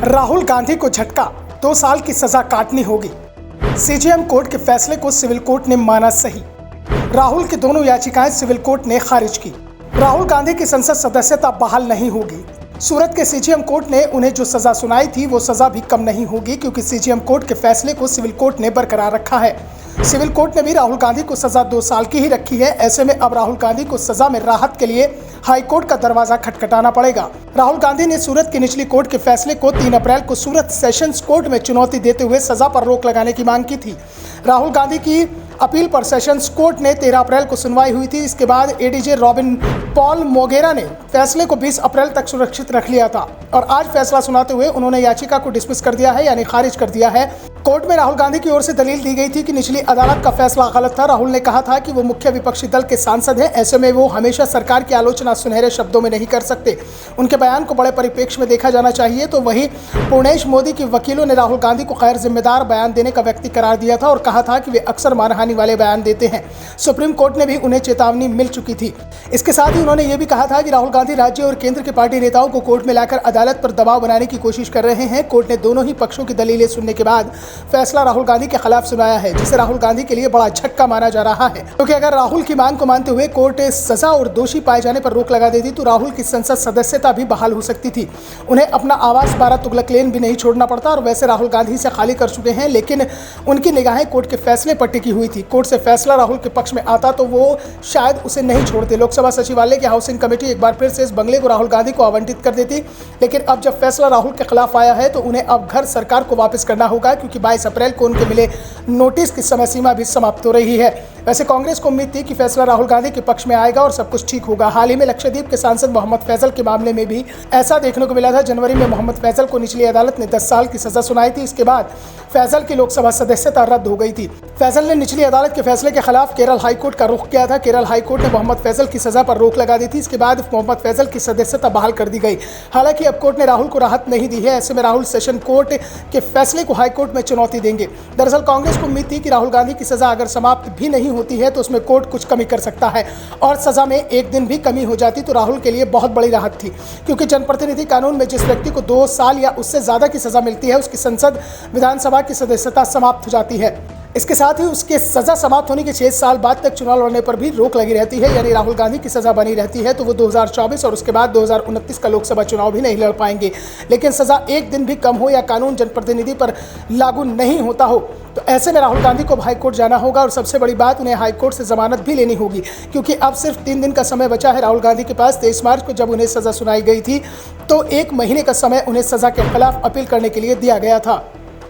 राहुल गांधी को झटका, 2 साल की सजा काटनी होगी। सीजेएम कोर्ट के फैसले को सिविल कोर्ट ने माना सही। राहुल की दोनों याचिकाएं सिविल कोर्ट ने खारिज की। राहुल गांधी की संसद सदस्यता बहाल नहीं होगी। सूरत के सीजेएम कोर्ट ने उन्हें जो सजा सुनाई थी वो सजा भी कम नहीं होगी, क्योंकि सीजेएम कोर्ट के फैसले को सिविल कोर्ट ने बरकरार रखा है। सिविल कोर्ट ने भी राहुल गांधी को सजा 2 साल की ही रखी है। ऐसे में अब राहुल गांधी को सजा में राहत के लिए हाईकोर्ट का दरवाजा खटखटाना पड़ेगा। राहुल गांधी ने सूरत की निचली कोर्ट के फैसले को 3 अप्रैल को सूरत सेशंस कोर्ट में चुनौती देते हुए सजा पर रोक लगाने की मांग की थी। राहुल गांधी की अपील पर सेशंस कोर्ट ने 13 अप्रैल को सुनवाई हुई थी। इसके बाद एडीजे रॉबिन पॉल मोगेरा ने फैसले को 20 अप्रैल तक सुरक्षित रख लिया था और आज फैसला सुनाते हुए उन्होंने याचिका को डिसमिस कर दिया है, यानी खारिज कर दिया है। कोर्ट में राहुल गांधी की ओर से दलील दी गई थी कि निचली अदालत का फैसला गलत था। राहुल ने कहा था कि वो मुख्य विपक्षी दल के सांसद हैं, ऐसे में वो हमेशा सरकार की आलोचना सुनहरे शब्दों में नहीं कर सकते। उनके बयान को बड़े परिप्रेक्ष्य में देखा जाना चाहिए। तो वहीं पूर्णेश मोदी के वकीलों ने राहुल गांधी को गैर जिम्मेदार बयान देने का व्यक्ति करार दिया था और कहा था कि वे अक्सर मानहानि वाले बयान देते हैं। सुप्रीम कोर्ट ने भी उन्हें चेतावनी मिल चुकी थी। इसके साथ ही उन्होंने ये भी कहा था कि राहुल गांधी राज्य और केंद्र के पार्टी नेताओं को कोर्ट में लाकर अदालत पर दबाव बनाने की कोशिश कर रहे हैं। कोर्ट ने दोनों ही पक्षों की दलीलें सुनने के बाद फैसला राहुल गांधी के खिलाफ सुनाया है, जिसे राहुल गांधी के लिए बड़ा झटका माना जा रहा है, क्योंकि अगर राहुल की मांग को मानते हुए कोर्ट सजा और दोषी पाए जाने पर रोक लगा देती तो राहुल की संसद सदस्यता भी बहाल हो सकती थी। उन्हें अपना आवास 12 तुगलक लेन भी नहीं छोड़ना पड़ता और वैसे राहुल गांधी से खाली कर चुके हैं, लेकिन उनकी निगाहें कोर्ट के फैसले पर टिकी हुई थी। कोर्ट से फैसला राहुल के पक्ष में आता तो वो शायद उसे नहीं छोड़ते। लोकसभा सचिवालय की हाउसिंग कमेटी एक बार फिर से इस बंगले को राहुल गांधी को आवंटित कर देती, लेकिन अब जब फैसला राहुल के खिलाफ आया है तो उन्हें अब घर सरकार को वापस करना होगा, क्योंकि 22 अप्रैल को उनके मिले नोटिस की समय सीमा भी समाप्त हो रही है। वैसे कांग्रेस को उम्मीद थी कि फैसला राहुल गांधी के पक्ष में आएगा और सब कुछ ठीक होगा। हाल ही में लक्षद्वीप के सांसद मोहम्मद फैजल के मामले में भी ऐसा देखने को मिला था। जनवरी में मोहम्मद फैजल को निचली अदालत ने 10 साल की सजा सुनाई थी। इसके बाद फैजल की लोकसभा सदस्यता रद्द हो गई थी। फैजल ने निचली अदालत के फैसले के खिलाफ केरल हाईकोर्ट का रुख किया था। केरल हाईकोर्ट ने मोहम्मद फैजल की सजा पर रोक लगा दी थी। इसके बाद मोहम्मद फैजल की सदस्यता बहाल कर दी गई। हालांकि अब कोर्ट ने राहुल को राहत नहीं दी है। ऐसे में राहुल सेशन कोर्ट के फैसले को हाईकोर्ट में चुनौती देंगे। दरअसल कांग्रेस को उम्मीद थी कि राहुल गांधी की सजा अगर समाप्त भी नहीं होती है तो उसमें कोर्ट कुछ कमी कर सकता है और सजा में 1 दिन भी कमी हो जाती तो राहुल के लिए बहुत बड़ी राहत थी, क्योंकि जनप्रतिनिधि कानून में जिस व्यक्ति को 2 साल या उससे ज्यादा की सजा मिलती है उसकी संसद विधानसभा की सदस्यता समाप्त हो जाती है। इसके साथ ही उसके सजा समाप्त होने के 6 साल बाद तक चुनाव लड़ने पर भी रोक लगी रहती है, यानी राहुल गांधी की सजा बनी रहती है तो वो 2024 और उसके बाद 2029 का लोकसभा चुनाव भी नहीं लड़ पाएंगे। लेकिन सजा 1 दिन भी कम हो या कानून जनप्रतिनिधि पर लागू नहीं होता हो तो ऐसे में राहुल गांधी को हाईकोर्ट जाना होगा और सबसे बड़ी बात उन्हें हाईकोर्ट से जमानत भी लेनी होगी, क्योंकि अब सिर्फ 3 दिन का समय बचा है राहुल गांधी के पास। 23 मार्च को जब उन्हें सजा सुनाई गई थी तो 1 महीने का समय उन्हें सजा के खिलाफ अपील करने के लिए दिया गया था।